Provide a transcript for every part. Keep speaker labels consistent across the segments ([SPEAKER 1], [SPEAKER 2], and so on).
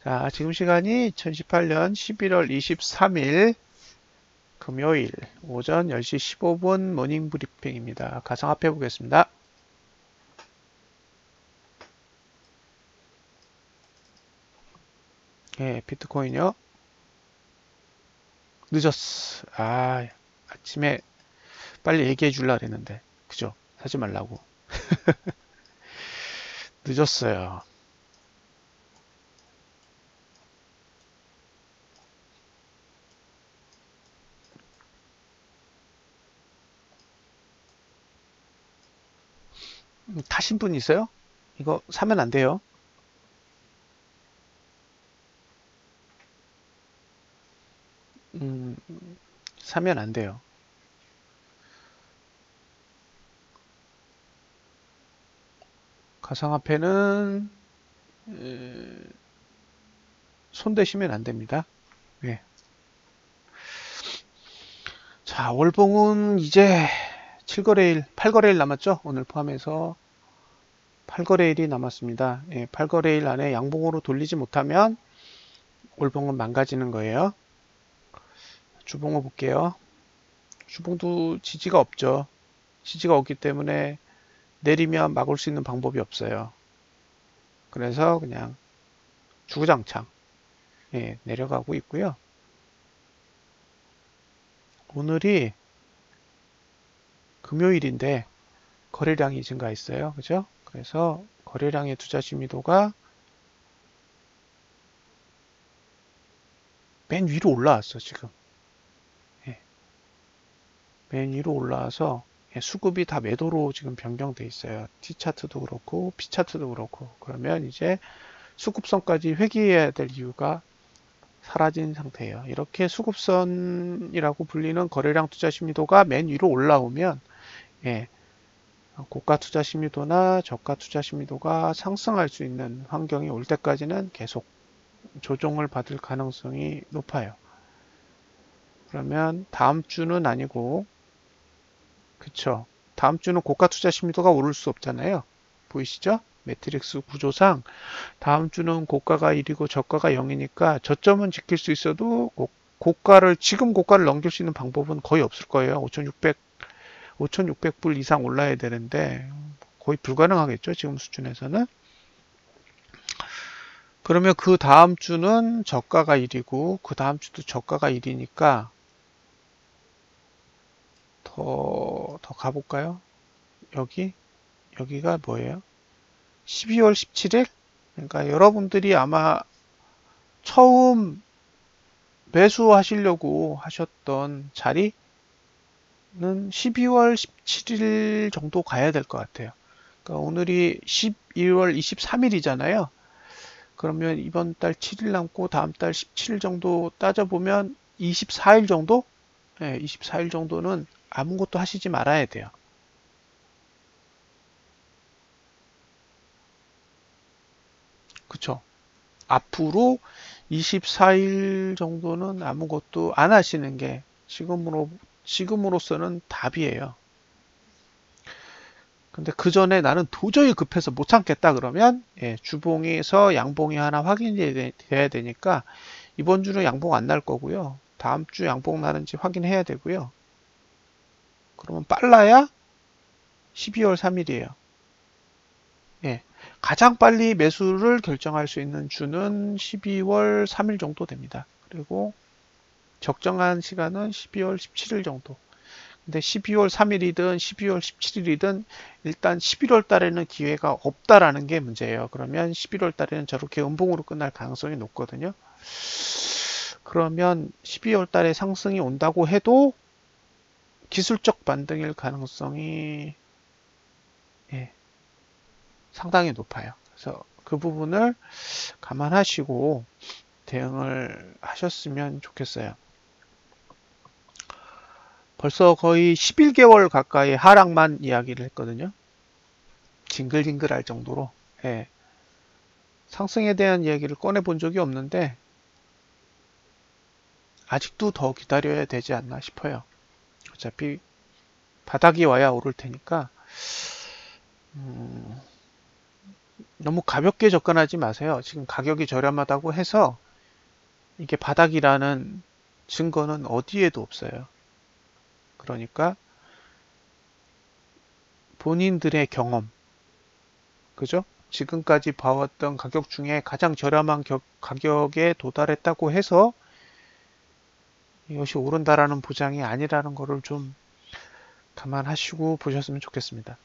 [SPEAKER 1] 자, 지금 시간이 2018년 11월 23일 금요일 오전 10시 15분 모닝 브리핑입니다. 가상화폐 보겠습니다. 예, 비트코인요. 늦었어. 아침에 빨리 얘기해 줄라 그랬는데. 그죠? 사지 말라고. 늦었어요. 타신 분 있어요? 이거 사면 안 돼요. 음, 사면 안 돼요. 가상화폐는 손대시면 안 됩니다. 예. 자, 월봉은 이제 7거래일, 8거래일 남았죠? 오늘 포함해서 8거래일이 남았습니다. 예, 8거래일 안에 양봉으로 돌리지 못하면 월봉은 망가지는 거예요. 주봉을 볼게요. 주봉도 지지가 없죠. 지지가 없기 때문에 내리면 막을 수 있는 방법이 없어요. 그래서 그냥 주구장창 내려가고 있고요. 오늘이 금요일인데 거래량이 증가했어요. 그죠? 그래서 거래량의 투자 심의도가 맨 위로 올라왔어, 지금. 예, 맨 위로 올라와서 수급이 다 매도로 지금 변경돼 있어요. T차트도 그렇고 P차트도 그렇고. 그러면 이제 수급선까지 회귀해야 될 이유가 사라진 상태예요. 이렇게 수급선이라고 불리는 거래량 투자 심리도가 맨 위로 올라오면 고가 투자 심리도나 저가 투자 심리도가 상승할 수 있는 환경이 올 때까지는 계속 조정을 받을 가능성이 높아요. 그러면 다음 주는 아니고, 그쵸? 다음 주는 고가 투자 심리도가 오를 수 없잖아요. 보이시죠? 매트릭스 구조상 다음 주는 고가가 1이고 저가가 0이니까 저점은 지킬 수 있어도 지금 고가를 넘길 수 있는 방법은 거의 없을 거예요. 5,600불 이상 올라야 되는데 거의 불가능하겠죠. 지금 수준에서는. 그러면 그 다음 주는 저가가 1이고 그 다음 주도 저가가 1이니까 더 가볼까요? 여기가 뭐예요? 12월 17일? 그러니까 여러분들이 아마 처음 매수하시려고 하셨던 자리는 12월 17일 정도 가야 될 것 같아요. 그러니까 오늘이 12월 23일이잖아요. 그러면 이번 달 7일 남고 다음 달 17일 정도 따져보면 24일 정도? 네, 24일 정도는 아무것도 하시지 말아야 돼요. 그쵸? 앞으로 24일 정도는 아무것도 안 하시는 게 지금으로서는 답이에요. 근데 그 전에 나는 도저히 급해서 못 참겠다 그러면 주봉에서 양봉이 하나 확인이 돼야 되니까 이번 주는 양봉 안 날 거고요. 다음 주 양봉 나는지 확인해야 되고요. 그러면 빨라야 12월 3일이에요. 예, 가장 빨리 매수를 결정할 수 있는 주는 12월 3일 정도 됩니다. 그리고 적정한 시간은 12월 17일 정도. 근데 12월 3일이든 12월 17일이든 일단 11월 달에는 기회가 없다라는 게 문제예요. 그러면 11월 달에는 저렇게 음봉으로 끝날 가능성이 높거든요. 그러면 12월 달에 상승이 온다고 해도 기술적 반등일 가능성이 상당히 높아요. 그래서 그 부분을 감안하시고 대응을 하셨으면 좋겠어요. 벌써 거의 11개월 가까이 하락만 이야기를 했거든요. 징글징글할 정도로. 상승에 대한 이야기를 꺼내본 적이 없는데 아직도 더 기다려야 되지 않나 싶어요. 어차피 바닥이 와야 오를 테니까 너무 가볍게 접근하지 마세요. 지금 가격이 저렴하다고 해서 이게 바닥이라는 증거는 어디에도 없어요. 그러니까 본인들의 경험, 그죠? 지금까지 봐왔던 가격 중에 가장 저렴한 가격에 도달했다고 해서 이것이 오른다라는 보장이 아니라는 것을 좀 감안하시고 보셨으면 좋겠습니다.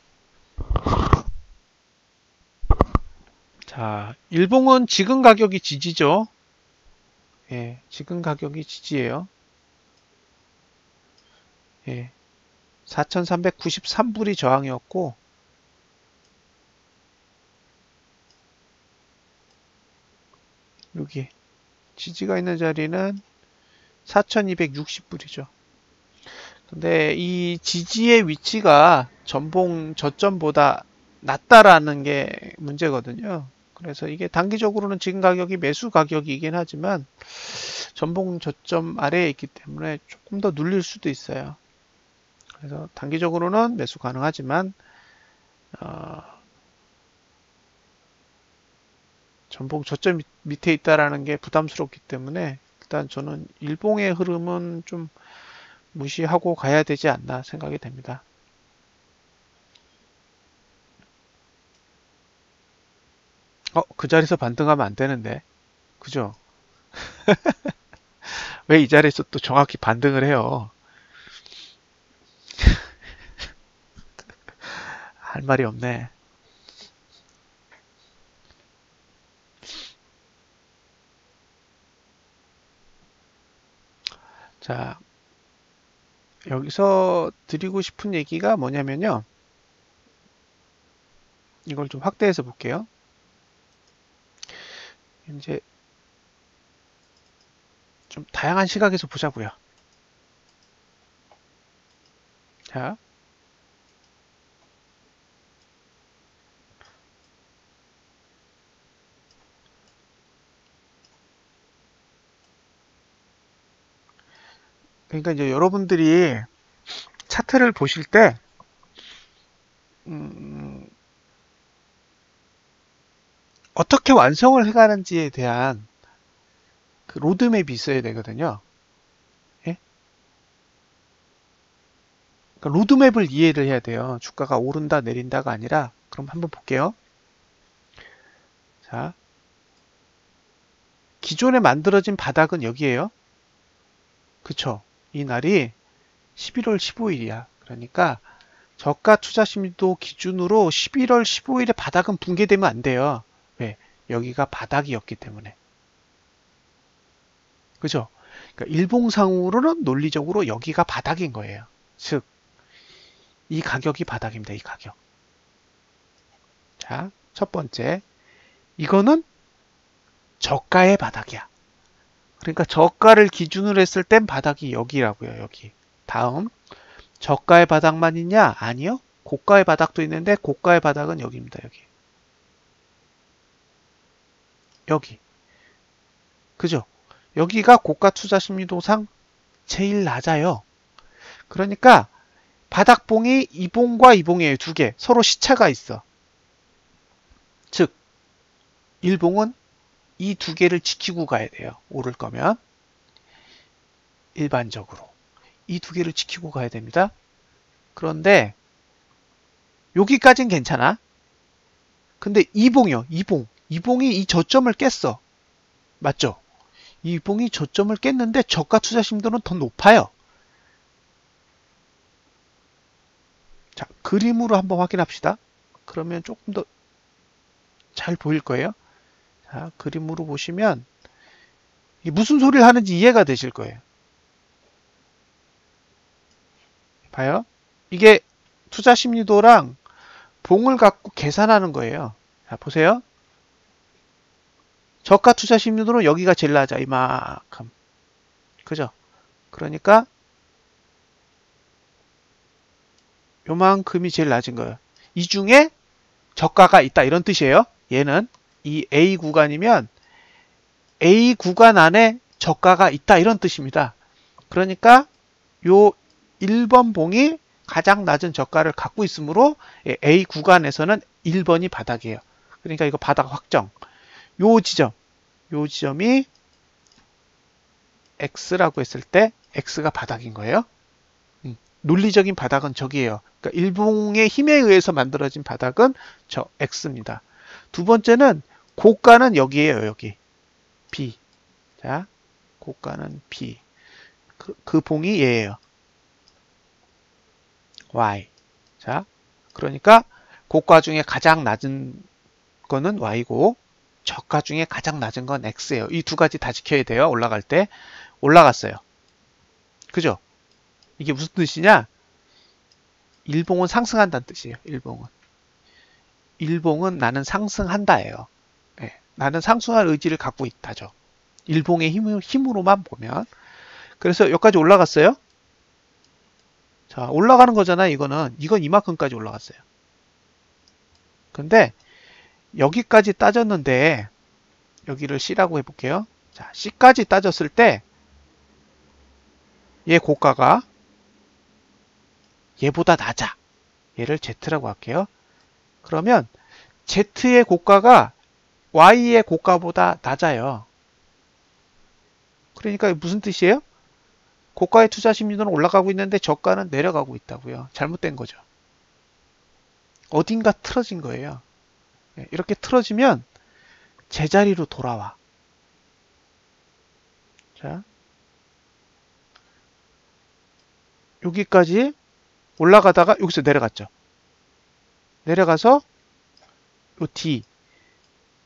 [SPEAKER 1] 자, 일봉은 지금 가격이 지지죠. 예, 지금 가격이 지지예요. 예, 4,393불이 저항이었고, 여기 지지가 있는 자리는 4,260불이죠. 근데 이 지지의 위치가 전봉 저점보다 낮다라는 게 문제거든요. 그래서 이게 단기적으로는 지금 가격이 매수 가격이긴 하지만 전봉 저점 아래에 있기 때문에 조금 더 눌릴 수도 있어요. 그래서 단기적으로는 매수 가능하지만 전봉 저점 밑에 있다라는 게 부담스럽기 때문에 일단 저는 일봉의 흐름은 좀 무시하고 가야 되지 않나 생각이 됩니다. 그 자리에서 반등하면 안 되는데. 그죠? 왜 이 자리에서 또 정확히 반등을 해요? 할 말이 없네. 자, 여기서 드리고 싶은 얘기가 뭐냐면요. 이걸 좀 확대해서 볼게요. 이제 좀 다양한 시각에서 보자고요. 자, 그러니까 이제 여러분들이 차트를 보실 때 어떻게 완성을 해가는지에 대한 그 로드맵이 있어야 되거든요. 예? 그러니까 로드맵을 이해를 해야 돼요. 주가가 오른다 내린다가 아니라. 그럼 한번 볼게요. 자, 기존에 만들어진 바닥은 여기에요. 그쵸? 이 날이 11월 15일이야. 그러니까 저가 투자 심리도 기준으로 11월 15일에 바닥은 붕괴되면 안 돼요. 왜? 여기가 바닥이었기 때문에. 그죠? 그러니까 일봉상으로는 논리적으로 여기가 바닥인 거예요. 즉, 이 가격이 바닥입니다. 이 가격. 자, 첫 번째. 이거는 저가의 바닥이야. 그러니까 저가를 기준으로 했을 땐 바닥이 여기라고요. 여기. 다음. 저가의 바닥만 있냐? 아니요. 고가의 바닥도 있는데 고가의 바닥은 여기입니다. 여기. 여기. 그죠? 여기가 고가 투자 심리도상 제일 낮아요. 그러니까 바닥봉이 이봉과 이봉이에요. 두 개. 서로 시차가 있어. 즉, 일봉은 이 두 개를 지키고 가야 돼요. 오를 거면. 일반적으로. 이 두 개를 지키고 가야 됩니다. 그런데 여기까진 괜찮아. 근데 이봉이요. 이봉. 이봉이 이 저점을 깼어. 맞죠? 이봉이 저점을 깼는데 저가 투자 심도는 더 높아요. 자, 그림으로 한번 확인합시다. 그러면 조금 더 잘 보일 거예요. 자, 그림으로 보시면 무슨 소리를 하는지 이해가 되실 거예요. 봐요. 이게 투자 심리도랑 봉을 갖고 계산하는 거예요. 자, 보세요. 저가 투자 심리도는 여기가 제일 낮아. 이만큼. 그죠? 그러니까 요만큼이 제일 낮은 거예요. 이 중에 저가가 있다. 이런 뜻이에요. 얘는 이 A 구간이면 A 구간 안에 저가가 있다. 이런 뜻입니다. 그러니까 요 1번 봉이 가장 낮은 저가를 갖고 있으므로 A 구간에서는 1번이 바닥이에요. 그러니까 이거 바닥 확정. 요 지점이 X라고 했을 때 X가 바닥인 거예요. 논리적인 바닥은 저기예요. 그러니까 일봉의 힘에 의해서 만들어진 바닥은 저 X입니다. 두 번째는 고가는 여기에요. 여기 B. 자, 고가는 B. 그 봉이 얘예요. Y. 자, 그러니까 고가 중에 가장 낮은 거는 Y고 저가 중에 가장 낮은 건 X예요. 이 두 가지 다 지켜야 돼요. 올라갈 때. 올라갔어요. 그죠? 이게 무슨 뜻이냐? 일봉은 상승한다는 뜻이에요. 일봉은 나는 상승한다예요. 네, 나는 상승할 의지를 갖고 있다죠. 일봉의 힘으로만 보면. 그래서 여기까지 올라갔어요. 자, 올라가는 거잖아. 이건 이만큼까지 올라갔어요. 근데 여기까지 따졌는데 여기를 C라고 해볼게요. 자, C까지 따졌을 때 얘 고가가 얘보다 낮아. 얘를 Z라고 할게요. 그러면 Z의 고가가 Y의 고가보다 낮아요. 그러니까 무슨 뜻이에요? 고가의 투자 심리도는 올라가고 있는데 저가는 내려가고 있다고요. 잘못된 거죠. 어딘가 틀어진 거예요. 이렇게 틀어지면 제자리로 돌아와. 자, 여기까지 올라가다가 여기서 내려갔죠. 내려가서 요 D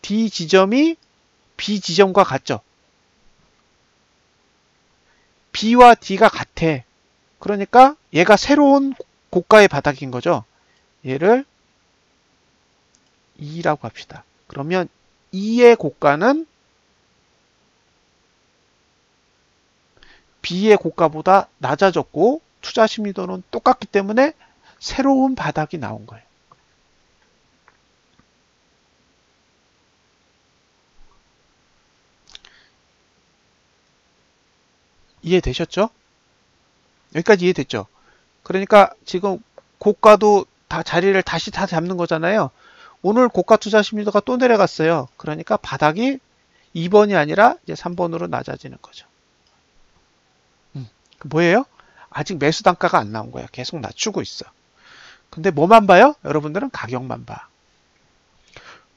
[SPEAKER 1] 지점이 B 지점과 같죠. B와 D가 같아. 그러니까 얘가 새로운 고가의 바닥인 거죠. 얘를 E라고 합시다. 그러면 E의 고가는 B의 고가보다 낮아졌고 투자 심리도는 똑같기 때문에 새로운 바닥이 나온 거예요. 이해되셨죠? 여기까지 이해됐죠? 그러니까 지금 고가도 다 자리를 다시 다 잡는 거잖아요. 오늘 고가 투자 심리도가 또 내려갔어요. 그러니까 바닥이 2번이 아니라 이제 3번으로 낮아지는 거죠. 뭐예요? 아직 매수 단가가 안 나온 거야. 계속 낮추고 있어. 근데 뭐만 봐요? 여러분들은 가격만 봐.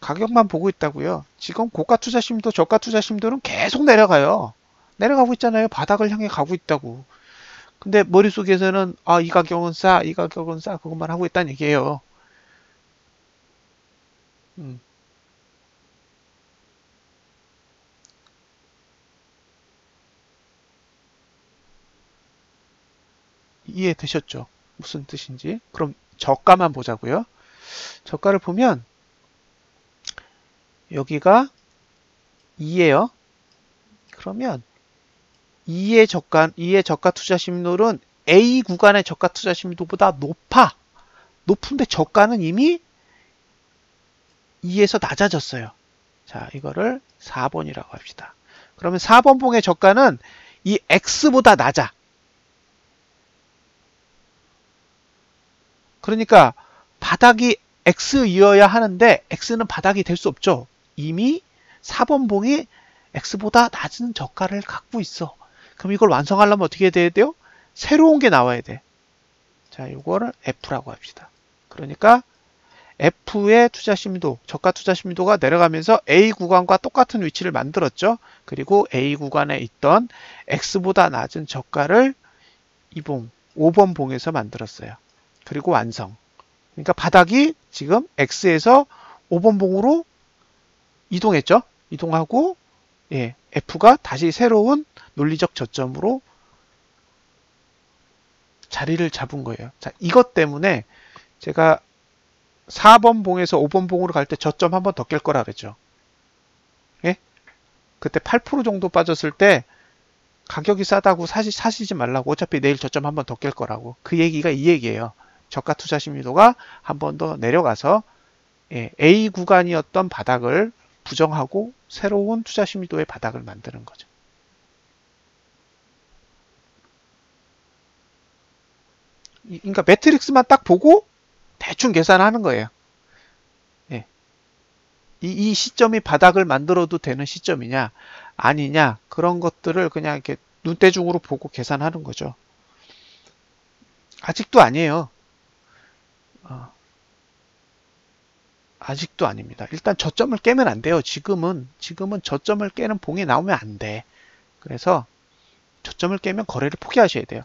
[SPEAKER 1] 가격만 보고 있다고요. 지금 고가 투자 심도, 저가 투자 심도는 계속 내려가요. 내려가고 있잖아요. 바닥을 향해 가고 있다고. 근데 머릿속에서는 이 가격은 싸, 이 가격은 싸, 그것만 하고 있다는 얘기예요. 이해되셨죠? 무슨 뜻인지. 그럼 저가만 보자고요. 저가를 보면 여기가 2예요. 그러면 2의 저가 투자 심리도는 A 구간의 저가 투자 심리도보다 높아. 높은데 저가는 이미 2에서 낮아졌어요. 자, 이거를 4번이라고 합시다. 그러면 4번 봉의 저가는 이 X보다 낮아. 그러니까 바닥이 X이어야 하는데 X는 바닥이 될 수 없죠. 이미 4번 봉이 X보다 낮은 저가를 갖고 있어. 그럼 이걸 완성하려면 어떻게 돼야 돼요? 새로운 게 나와야 돼. 자, 이거를 F라고 합시다. 그러니까 F의 투자 심도, 저가 투자 심도가 내려가면서 A 구간과 똑같은 위치를 만들었죠. 그리고 A 구간에 있던 X보다 낮은 저가를 2봉, 5번 봉에서 만들었어요. 그리고 완성. 그러니까 바닥이 지금 X에서 5번 봉으로 이동했죠. 이동하고 F가 다시 새로운 논리적 저점으로 자리를 잡은 거예요. 자, 이것 때문에 제가 4번 봉에서 5번 봉으로 갈 때 저점 한 번 더 깰 거라 그랬죠. 예? 그때 8% 정도 빠졌을 때 가격이 싸다고 사시지 말라고. 어차피 내일 저점 한 번 더 깰 거라고. 그 얘기가 이 얘기예요. 저가 투자 심리도가 한 번 더 내려가서 A 구간이었던 바닥을 부정하고 새로운 투자 심리도의 바닥을 만드는 거죠. 그러니까 매트릭스만 딱 보고 대충 계산하는 거예요. 이 시점이 바닥을 만들어도 되는 시점이냐 아니냐 그런 것들을 그냥 이렇게 눈대중으로 보고 계산하는 거죠. 아직도 아니에요. 아직도 아닙니다. 일단 저점을 깨면 안 돼요. 지금은 저점을 깨는 봉이 나오면 안 돼. 그래서 저점을 깨면 거래를 포기하셔야 돼요.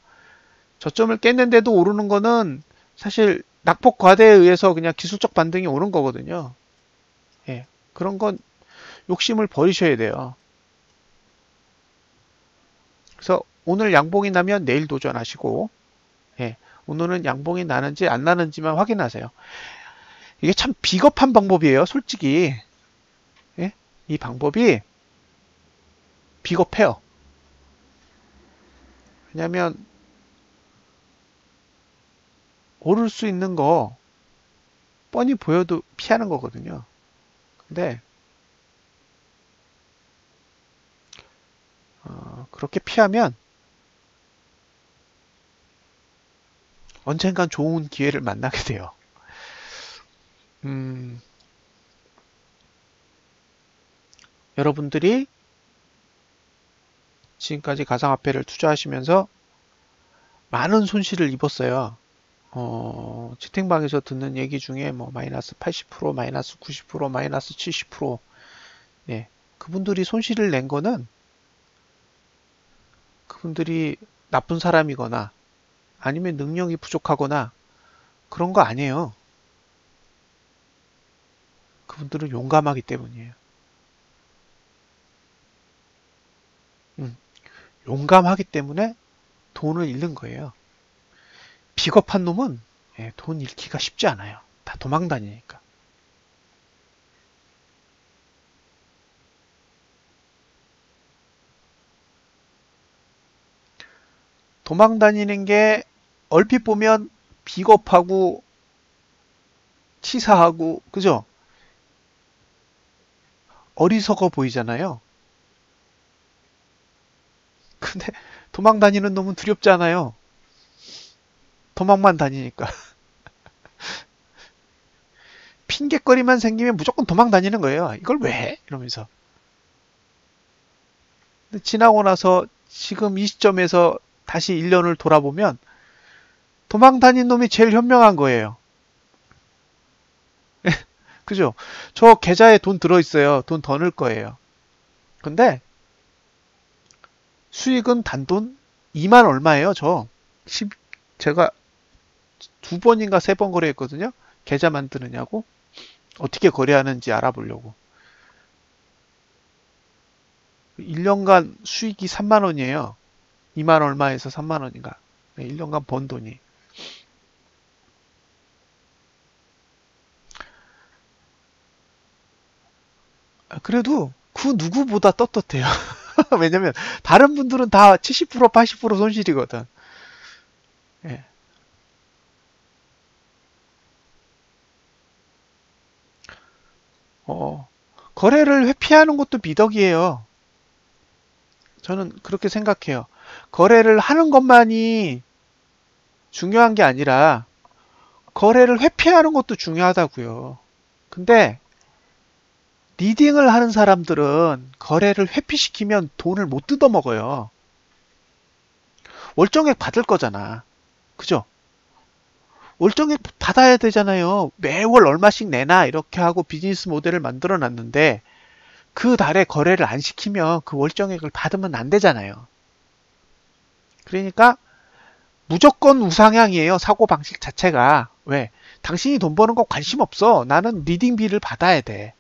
[SPEAKER 1] 저점을 깼는데도 오르는 거는 사실 낙폭 과대에 의해서 그냥 기술적 반등이 오는 거거든요. 예, 그런 건 욕심을 버리셔야 돼요. 그래서 오늘 양봉이 나면 내일 도전하시고, 예, 오늘은 양봉이 나는지 안 나는지만 확인하세요. 이게 참 비겁한 방법이에요, 솔직히. 예? 이 방법이 비겁해요. 왜냐면 오를 수 있는 거 뻔히 보여도 피하는 거거든요. 근데 그렇게 피하면 언젠간 좋은 기회를 만나게 돼요. 여러분들이 지금까지 가상화폐를 투자하시면서 많은 손실을 입었어요. 채팅방에서 듣는 얘기 중에 뭐 마이너스 80%, 마이너스 90%, 마이너스 70%, 네, 그분들이 손실을 낸 거는 그분들이 나쁜 사람이거나 아니면 능력이 부족하거나 그런 거 아니에요. 그분들은 용감하기 때문이에요. 용감하기 때문에 돈을 잃는 거예요. 비겁한 놈은 돈 잃기가 쉽지 않아요. 다 도망 다니니까. 도망 다니는 게 얼핏 보면 비겁하고 치사하고 그죠? 어리석어 보이잖아요. 근데 도망 다니는 놈은 두렵지 않아요. 도망만 다니니까. 핑계거리만 생기면 무조건 도망 다니는 거예요. 이걸 왜 해? 이러면서. 근데 지나고 나서 지금 이 시점에서 다시 1년을 돌아보면 도망 다닌 놈이 제일 현명한 거예요. 그죠? 저 계좌에 돈 들어있어요. 돈 더 넣을 거예요. 근데 수익은 단돈 2만 얼마예요, 저. 제가 두 번인가 세 번 거래했거든요. 계좌 만드느냐고. 어떻게 거래하는지 알아보려고. 1년간 수익이 3만 원이에요. 2만 얼마에서 3만 원인가. 1년간 번 돈이. 그래도 그 누구보다 떳떳해요. 왜냐면 다른 분들은 다 70% 80% 손실이거든. 예. 어, 거래를 회피하는 것도 미덕이에요. 저는 그렇게 생각해요. 거래를 하는 것만이 중요한 게 아니라 거래를 회피하는 것도 중요하다고요. 근데 리딩을 하는 사람들은 거래를 회피시키면 돈을 못 뜯어먹어요. 월정액 받을 거잖아. 그죠? 월정액 받아야 되잖아요. 매월 얼마씩 내나 이렇게 하고 비즈니스 모델을 만들어 놨는데 그 달에 거래를 안 시키면 그 월정액을 받으면 안 되잖아요. 그러니까 무조건 우상향이에요. 사고방식 자체가. 왜? 당신이 돈 버는 거 관심 없어. 나는 리딩비를 받아야 돼.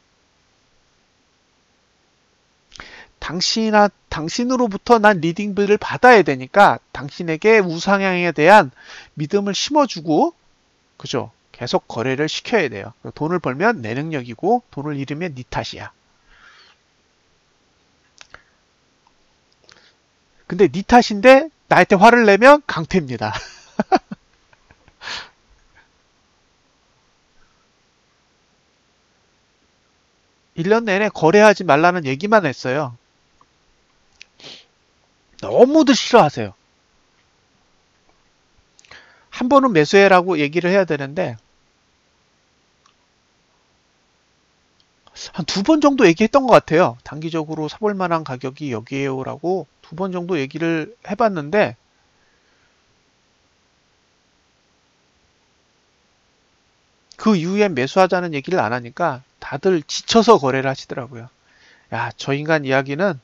[SPEAKER 1] 당신으로부터 난 리딩비를 받아야 되니까 당신에게 우상향에 대한 믿음을 심어주고, 그죠? 계속 거래를 시켜야 돼요. 돈을 벌면 내 능력이고, 돈을 잃으면 네 탓이야. 근데 네 탓인데, 나한테 화를 내면 강퇴입니다. 1년 내내 거래하지 말라는 얘기만 했어요. 너무도 싫어하세요. 한 번은 매수해라고 얘기를 해야 되는데 한 2번 정도 얘기했던 것 같아요. 단기적으로 사볼 만한 가격이 여기에요라고 2번 정도 얘기를 해봤는데 그 이후엔 매수하자는 얘기를 안 하니까 다들 지쳐서 거래를 하시더라고요. 야, 저 인간 이야기는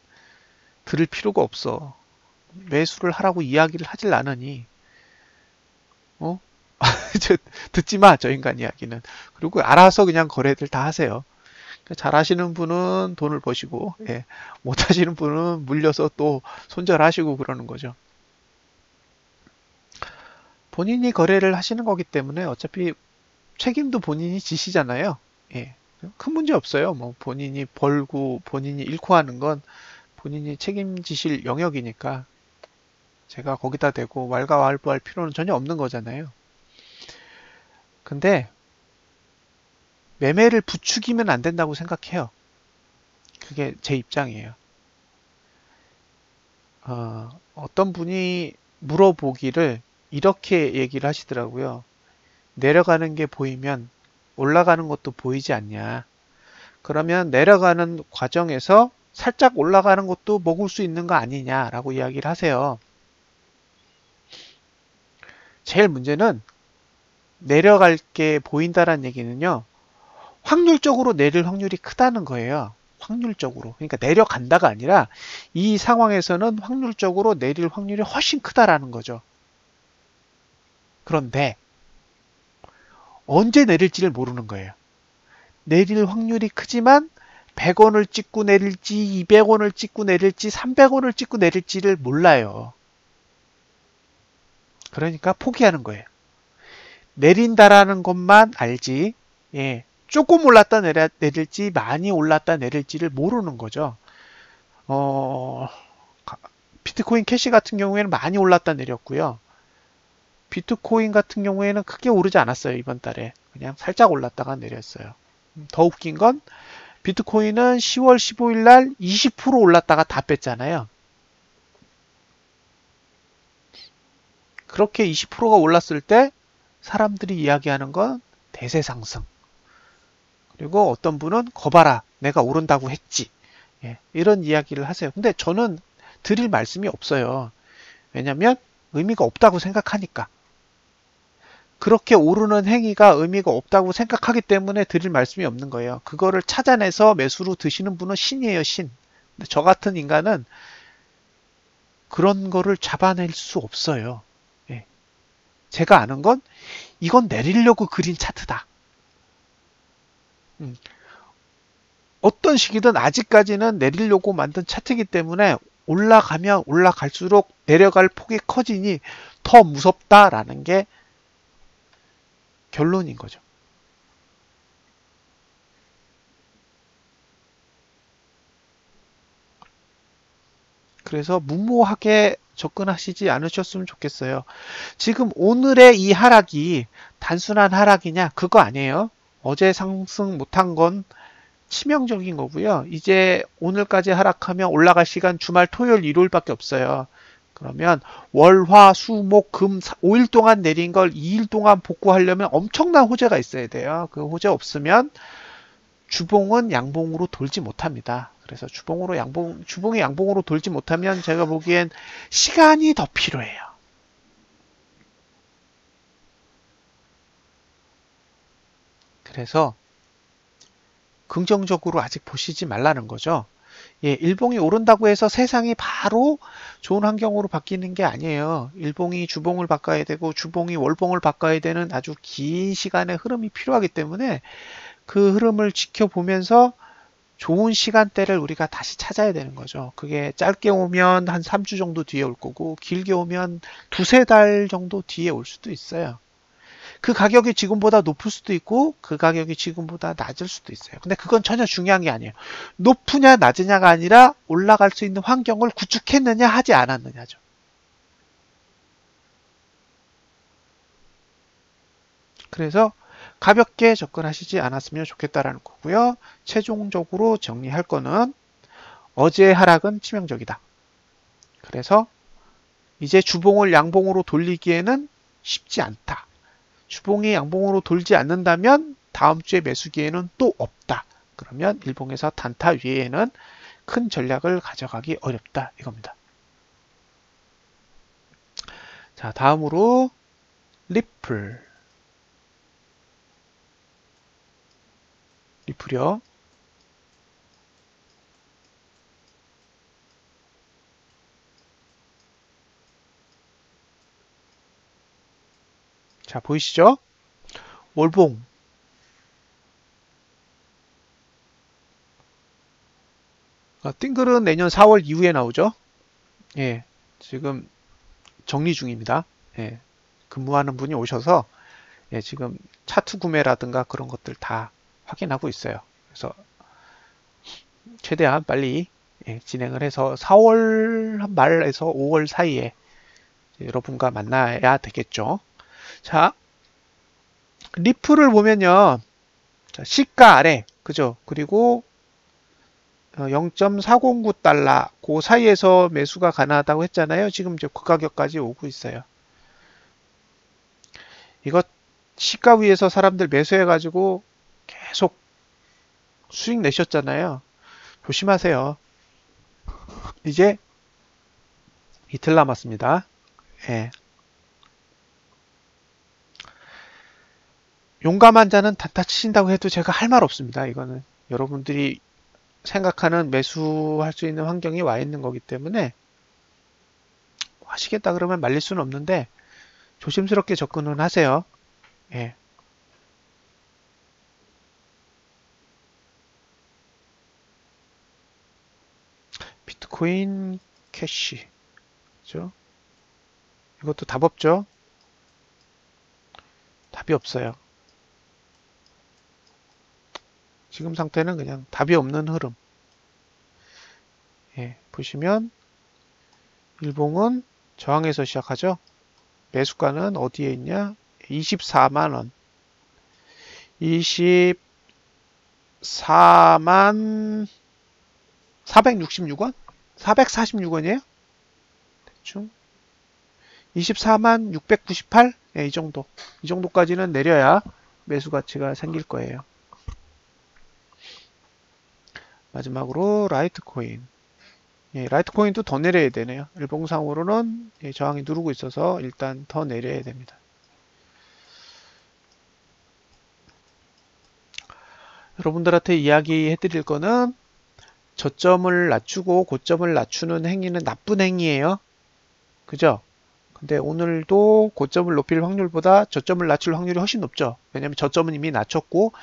[SPEAKER 1] 들을 필요가 없어. 매수를 하라고 이야기를 하질 않으니, 어? 듣지 마, 저 인간 이야기는. 그리고 알아서 그냥 거래들 다 하세요. 잘 하시는 분은 돈을 버시고, 예, 못 하시는 분은 물려서 또 손절하시고 그러는 거죠. 본인이 거래를 하시는 거기 때문에 어차피 책임도 본인이 지시잖아요. 예, 큰 문제 없어요. 뭐 본인이 벌고 본인이 잃고 하는 건 본인이 책임지실 영역이니까 제가 거기다 대고 왈가왈부할 필요는 전혀 없는 거잖아요. 근데 매매를 부추기면 안 된다고 생각해요. 그게 제 입장이에요. 어떤 분이 물어보기를 이렇게 얘기를 하시더라고요. 내려가는 게 보이면 올라가는 것도 보이지 않냐. 그러면 내려가는 과정에서 살짝 올라가는 것도 먹을 수 있는 거 아니냐라고 이야기를 하세요. 제일 문제는 내려갈 게 보인다는 얘기는요. 확률적으로 내릴 확률이 크다는 거예요. 확률적으로. 그러니까 내려간다가 아니라 이 상황에서는 확률적으로 내릴 확률이 훨씬 크다라는 거죠. 그런데 언제 내릴지를 모르는 거예요. 내릴 확률이 크지만 100원을 찍고 내릴지 200원을 찍고 내릴지 300원을 찍고 내릴지를 몰라요. 그러니까 포기하는 거예요. 내린다라는 것만 알지, 예, 조금 올랐다 내릴지 많이 올랐다 내릴지를 모르는 거죠. 비트코인 캐시 같은 경우에는 많이 올랐다 내렸고요. 비트코인 같은 경우에는 크게 오르지 않았어요. 이번 달에 그냥 살짝 올랐다가 내렸어요. 더 웃긴 건 비트코인은 10월 15일 날 20% 올랐다가 다 뺐잖아요. 그렇게 20%가 올랐을 때 사람들이 이야기하는 건 대세 상승. 그리고 어떤 분은 거봐라, 내가 오른다고 했지. 예, 이런 이야기를 하세요. 근데 저는 드릴 말씀이 없어요. 왜냐면 의미가 없다고 생각하니까. 그렇게 오르는 행위가 의미가 없다고 생각하기 때문에 드릴 말씀이 없는 거예요. 그거를 찾아내서 매수로 드시는 분은 신이에요, 신. 근데 저 같은 인간은 그런 거를 잡아낼 수 없어요. 예. 제가 아는 건 이건 내리려고 그린 차트다. 어떤 시기든 아직까지는 내리려고 만든 차트이기 때문에 올라가면 올라갈수록 내려갈 폭이 커지니 더 무섭다라는 게 결론인 거죠. 그래서 무모하게 접근하시지 않으셨으면 좋겠어요. 지금 오늘의 이 하락이 단순한 하락이냐? 그거 아니에요. 어제 상승 못한 건 치명적인 거고요. 이제 오늘까지 하락하면 올라갈 시간 주말 토요일 일요일밖에 없어요. 그러면 월, 화, 수, 목, 금 5일 동안 내린 걸 2일 동안 복구하려면 엄청난 호재가 있어야 돼요. 그 호재 없으면 주봉은 양봉으로 돌지 못합니다. 그래서 주봉이 양봉으로 돌지 못하면 제가 보기엔 시간이 더 필요해요. 그래서 긍정적으로 아직 보시지 말라는 거죠. 예, 일봉이 오른다고 해서 세상이 바로 좋은 환경으로 바뀌는 게 아니에요. 일봉이 주봉을 바꿔야 되고 주봉이 월봉을 바꿔야 되는 아주 긴 시간의 흐름이 필요하기 때문에 그 흐름을 지켜보면서 좋은 시간대를 우리가 다시 찾아야 되는 거죠. 그게 짧게 오면 한 3주 정도 뒤에 올 거고 길게 오면 두세 달 정도 뒤에 올 수도 있어요. 그 가격이 지금보다 높을 수도 있고 그 가격이 지금보다 낮을 수도 있어요. 근데 그건 전혀 중요한 게 아니에요. 높으냐 낮으냐가 아니라 올라갈 수 있는 환경을 구축했느냐 하지 않았느냐죠. 그래서 가볍게 접근하시지 않았으면 좋겠다라는 거고요. 최종적으로 정리할 거는 어제의 하락은 치명적이다. 그래서 이제 주봉을 양봉으로 돌리기에는 쉽지 않다. 주봉이 양봉으로 돌지 않는다면 다음 주에 매수 기회는 또 없다. 그러면 일봉에서 단타 위에는 큰 전략을 가져가기 어렵다 이겁니다. 자, 다음으로 리플. 리플이요. 자, 보이시죠? 월봉. 띵글은 내년 4월 이후에 나오죠. 예, 지금 정리 중입니다. 예, 근무하는 분이 오셔서 예, 지금 차트 구매라든가 그런 것들 다 확인하고 있어요. 그래서 최대한 빨리 예, 진행을 해서 4월 말에서 5월 사이에 여러분과 만나야 되겠죠. 자, 리플을 보면요. 자, 시가 아래, 그죠? 그리고 0.409달러 그 사이에서 매수가 가능하다고 했잖아요. 지금 이제 그 가격까지 오고 있어요. 이거 시가 위에서 사람들 매수해가지고 계속 수익 내셨잖아요. 조심하세요. 이제 이틀 남았습니다. 예. 용감한 자는 단타 치신다고 해도 제가 할 말 없습니다. 이거는 여러분들이 생각하는 매수할 수 있는 환경이 와 있는 거기 때문에 하시겠다 그러면 말릴 수는 없는데 조심스럽게 접근은 하세요. 예. 비트코인 캐시. 그죠? 이것도 답 없죠? 답이 없어요. 지금 상태는 그냥 답이 없는 흐름. 예, 보시면 일봉은 저항에서 시작하죠. 매수가는 어디에 있냐? 24만원. 24만 466원? 446원이에요? 대충 24만 698? 예, 이 정도. 이 정도까지는 내려야 매수 가치가 생길 거예요. 마지막으로 라이트코인. 예, 라이트코인도 더 내려야 되네요. 일봉상으로는 예, 저항이 누르고 있어서 일단 더 내려야 됩니다. 여러분들한테 이야기해 드릴 거는 저점을 낮추고 고점을 낮추는 행위는 나쁜 행위예요. 그죠? 근데 오늘도 고점을 높일 확률보다 저점을 낮출 확률이 훨씬 높죠. 왜냐하면 저점은 이미 낮췄고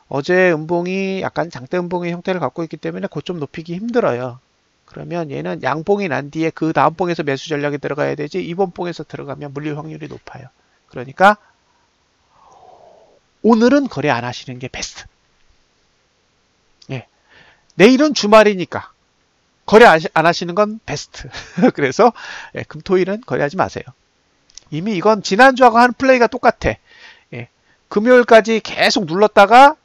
[SPEAKER 1] 어제 음봉이 약간 장대 음봉의 형태를 갖고 있기 때문에 고점 높이기 힘들어요. 그러면 얘는 양봉이 난 뒤에 그 다음 봉에서 매수 전략에 들어가야 되지 이번 봉에서 들어가면 물릴 확률이 높아요. 그러니까 오늘은 거래 안 하시는 게 베스트. 예. 내일은 주말이니까 거래 안 하시는 건 베스트. 그래서 예, 금토일은 거래하지 마세요. 이미 이건 지난주하고 하는 플레이가 똑같아. 예. 금요일까지 계속 눌렀다가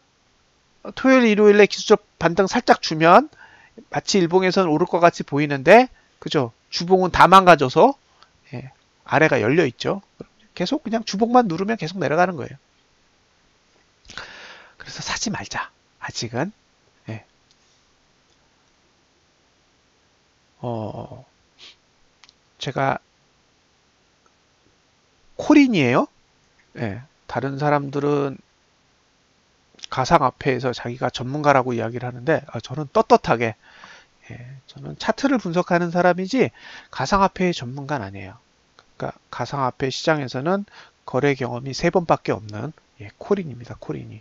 [SPEAKER 1] 토요일, 일요일에 기술적 반등 살짝 주면 마치 일봉에서는 오를 것 같이 보이는데 그죠? 주봉은 다 망가져서 예, 아래가 열려 있죠. 계속 그냥 주봉만 누르면 계속 내려가는 거예요. 그래서 사지 말자. 아직은 예. 제가 코린이에요. 예. 다른 사람들은 가상화폐에서 자기가 전문가라고 이야기를 하는데 저는 떳떳하게 예, 저는 차트를 분석하는 사람이지 가상화폐의 전문가는 아니에요. 그러니까 가상화폐 시장에서는 거래 경험이 3번밖에 없는 예, 코린입니다. 코린이.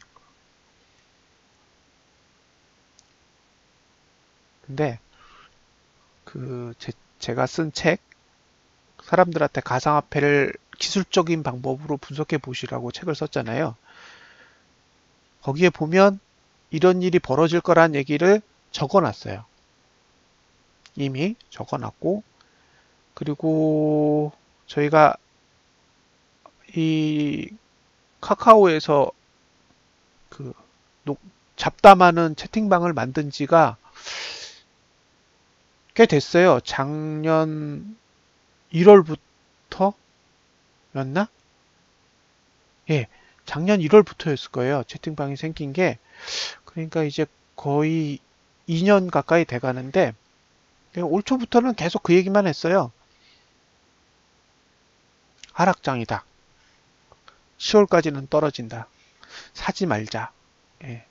[SPEAKER 1] 근데 제가 쓴 책 사람들한테 가상화폐를 기술적인 방법으로 분석해 보시라고 책을 썼잖아요. 거기에 보면 이런 일이 벌어질 거란 얘기를 적어놨어요. 이미 적어놨고 그리고 저희가 이 카카오에서 그 잡담하는 채팅방을 만든 지가 꽤 됐어요. 작년 1월부터였나? 예, 작년 1월부터였을 거예요. 채팅방이 생긴 게. 그러니까 이제 거의 2년 가까이 돼 가는데 올 초부터는 계속 그 얘기만 했어요. 하락장이다. 10월까지는 떨어진다. 사지 말자. 예.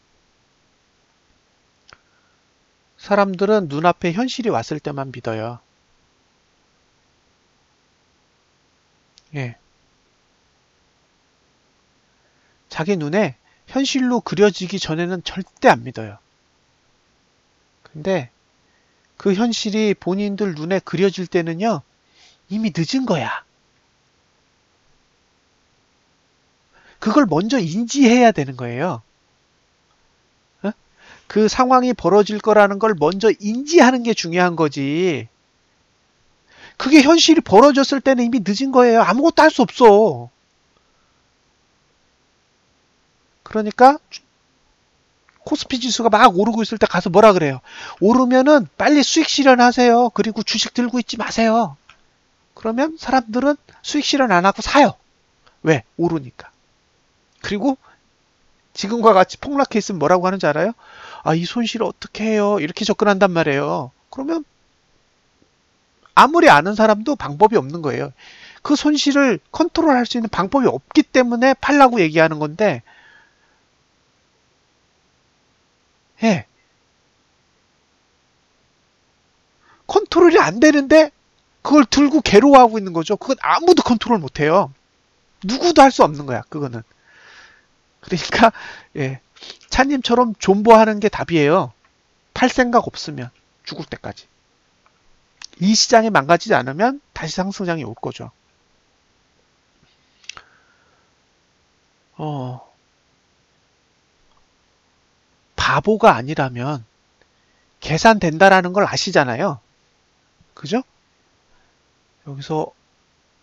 [SPEAKER 1] 사람들은 눈앞에 현실이 왔을 때만 믿어요. 예. 자기 눈에 현실로 그려지기 전에는 절대 안 믿어요. 근데 그 현실이 본인들 눈에 그려질 때는요, 이미 늦은 거야. 그걸 먼저 인지해야 되는 거예요. 어? 그 상황이 벌어질 거라는 걸 먼저 인지하는 게 중요한 거지. 그게 현실이 벌어졌을 때는 이미 늦은 거예요. 아무것도 할 수 없어. 그러니까 코스피 지수가 막 오르고 있을 때 가서 뭐라 그래요? 오르면은 빨리 수익 실현하세요. 그리고 주식 들고 있지 마세요. 그러면 사람들은 수익 실현 안 하고 사요. 왜? 오르니까. 그리고 지금과 같이 폭락해 있으면 뭐라고 하는지 알아요? 아, 이 손실을 어떻게 해요? 이렇게 접근한단 말이에요. 그러면 아무리 아는 사람도 방법이 없는 거예요. 그 손실을 컨트롤할 수 있는 방법이 없기 때문에 팔라고 얘기하는 건데, 예. 컨트롤이 안 되는데 그걸 들고 괴로워하고 있는 거죠. 그건 아무도 컨트롤 못 해요. 누구도 할 수 없는 거야, 그거는. 그러니까, 예. 차님처럼 존버하는 게 답이에요. 팔 생각 없으면. 죽을 때까지. 이 시장이 망가지지 않으면 다시 상승장이 올 거죠. 바보가 아니라면 계산된다라는 걸 아시잖아요. 그죠? 여기서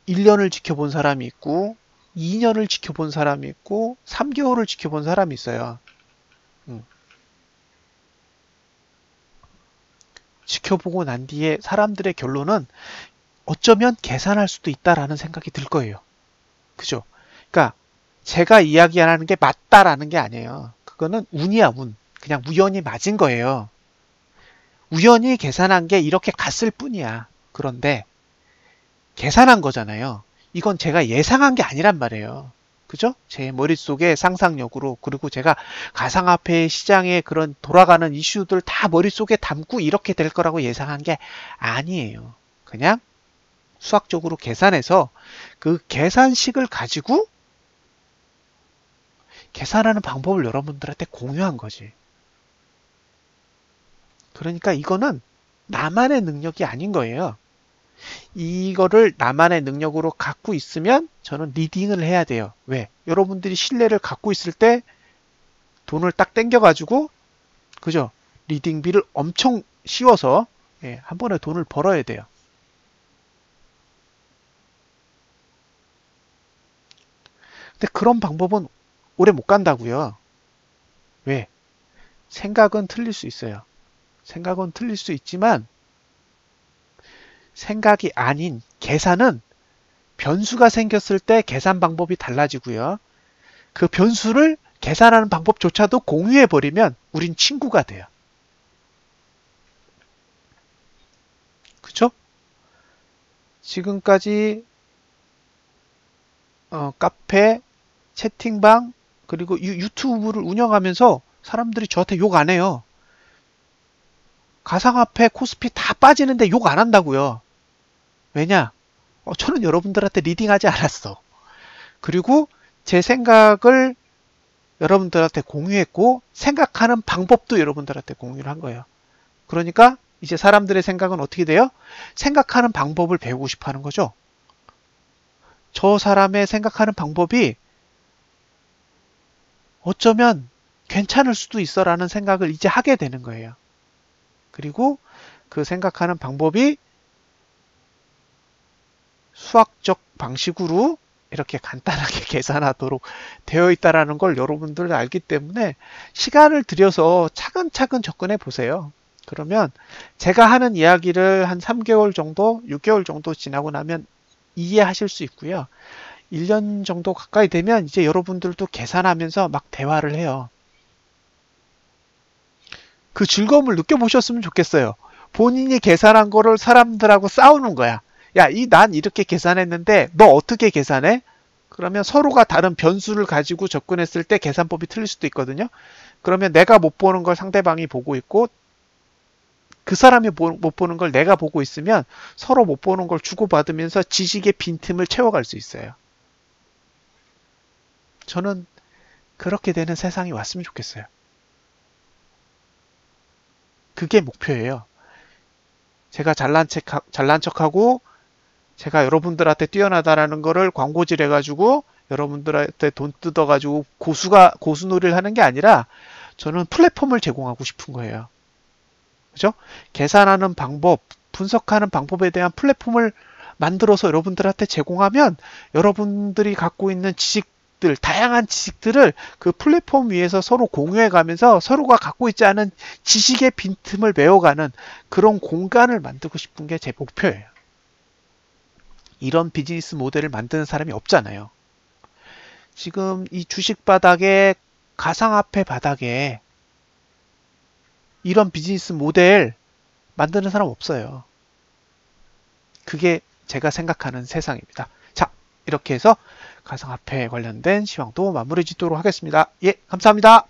[SPEAKER 1] 1년을 지켜본 사람이 있고 2년을 지켜본 사람이 있고 3개월을 지켜본 사람이 있어요. 지켜보고 난 뒤에 사람들의 결론은 어쩌면 계산할 수도 있다라는 생각이 들 거예요. 그죠? 그러니까 제가 이야기하는 게 맞다라는 게 아니에요. 그거는 운이야, 운. 그냥 우연히 맞은 거예요. 우연히 계산한 게 이렇게 갔을 뿐이야. 그런데 계산한 거잖아요. 이건 제가 예상한 게 아니란 말이에요. 그죠? 제 머릿속에 상상력으로, 그리고 제가 가상화폐 시장의 그런 돌아가는 이슈들 다 머릿속에 담고 이렇게 될 거라고 예상한 게 아니에요. 그냥 수학적으로 계산해서 그 계산식을 가지고 계산하는 방법을 여러분들한테 공유한 거지. 그러니까 이거는 나만의 능력이 아닌 거예요. 이거를 나만의 능력으로 갖고 있으면 저는 리딩을 해야 돼요. 왜? 여러분들이 신뢰를 갖고 있을 때 돈을 딱 땡겨가지고, 그죠? 리딩비를 엄청 씌워서, 예, 한 번에 돈을 벌어야 돼요. 근데 그런 방법은 오래 못 간다고요. 왜? 생각은 틀릴 수 있어요. 생각은 틀릴 수 있지만 생각이 아닌 계산은 변수가 생겼을 때 계산 방법이 달라지고요. 그 변수를 계산하는 방법조차도 공유해버리면 우린 친구가 돼요. 그쵸? 지금까지 카페, 채팅방, 그리고 유튜브를 운영하면서 사람들이 저한테 욕 안 해요. 가상화폐, 코스피 다 빠지는데 욕 안 한다고요. 왜냐? 저는 여러분들한테 리딩하지 않았어. 그리고 제 생각을 여러분들한테 공유했고 생각하는 방법도 여러분들한테 공유를 한 거예요. 그러니까 이제 사람들의 생각은 어떻게 돼요? 생각하는 방법을 배우고 싶어 하는 거죠. 저 사람의 생각하는 방법이 어쩌면 괜찮을 수도 있어 라는 생각을 이제 하게 되는 거예요. 그리고 그 생각하는 방법이 수학적 방식으로 이렇게 간단하게 계산하도록 되어 있다는 걸 여러분들 알기 때문에 시간을 들여서 차근차근 접근해 보세요. 그러면 제가 하는 이야기를 한 3개월 정도, 6개월 정도 지나고 나면 이해하실 수 있고요. 1년 정도 가까이 되면 이제 여러분들도 계산하면서 막 대화를 해요. 그 즐거움을 느껴보셨으면 좋겠어요. 본인이 계산한 거를 사람들하고 싸우는 거야. 야, 난 이렇게 계산했는데 너 어떻게 계산해? 그러면 서로가 다른 변수를 가지고 접근했을 때 계산법이 틀릴 수도 있거든요. 그러면 내가 못 보는 걸 상대방이 보고 있고 그 사람이 못 보는 걸 내가 보고 있으면 서로 못 보는 걸 주고받으면서 지식의 빈틈을 채워갈 수 있어요. 저는 그렇게 되는 세상이 왔으면 좋겠어요. 그게 목표예요. 제가 잘난 척하고 제가 여러분들한테 뛰어나다라는 거를 광고질 해가지고 여러분들한테 돈 뜯어가지고 고수놀이를 하는 게 아니라 저는 플랫폼을 제공하고 싶은 거예요. 그죠? 계산하는 방법, 분석하는 방법에 대한 플랫폼을 만들어서 여러분들한테 제공하면 여러분들이 갖고 있는 지식들, 다양한 지식들을 그 플랫폼 위에서 서로 공유해 가면서 서로가 갖고 있지 않은 지식의 빈틈을 메워가는 그런 공간을 만들고 싶은 게 제 목표예요. 이런 비즈니스 모델을 만드는 사람이 없잖아요. 지금 이 주식 바닥에, 가상화폐 바닥에 이런 비즈니스 모델 만드는 사람 없어요. 그게 제가 생각하는 세상입니다. 자, 이렇게 해서 가상화폐에 관련된 시황도 마무리 짓도록 하겠습니다. 예, 감사합니다.